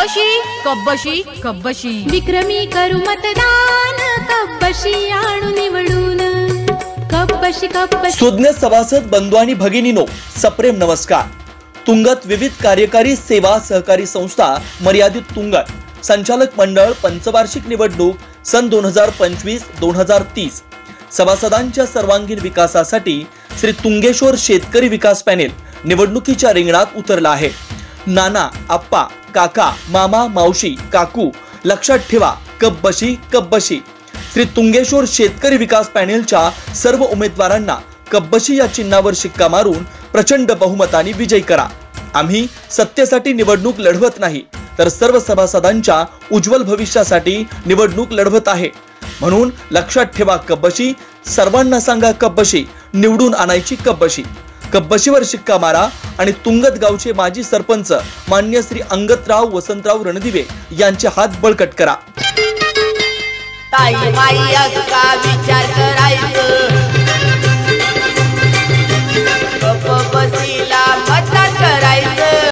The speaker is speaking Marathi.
कब्बशी कब्बशी कब्बशी विक्रमी करू मतदान कब्बशी आणू निवडून कब्बशी कब्बशी। सुज्ञ सभासद बंधू आणि भगिनीनो सप्रेम नमस्कार। तुंगत विविध कार्यकारी सेवा सहकारी संस्था मर्यादित तुंगत संचालक मंडळ पंचवार्षिक निवडणूक सन 2025-2030 सभासदांच्या सर्वांगीण विकासासाठी श्री तुंगेश्वर शेतकरी विकास पॅनेल निवडणुकीच्या रिंगणात उतरला आहे। नाना, आप्पा, काका, मामा, मावशी, काकू लक्षात ठेवा, कब्बशी कब्बशी। श्री तुंगेश्वर शेतकरी विकास पॅनेलच्या सर्व उमेदवारांना कब्बशी या चिन्हावर शिक्का मारून प्रचंड बहुमताने विजयी करा। आम्ही सत्तेसाठी निवडणूक लढवत नाही, तर सर्व सभासदांच्या उज्ज्वल भविष्यासाठी निवडणूक लढवत आहे। म्हणून लक्षात ठेवा, कब्बशी। सर्वांना सांगा कब्बशी, निवडून आणायची कब्बशी। कब्बशीवर शिक्का मारा आणि तुंगत गावचे माजी सरपंच मान्य श्री अंगतराव वसंतराव रणदिवे यांचे हात बळकट करा। ताई माई अक्का विचार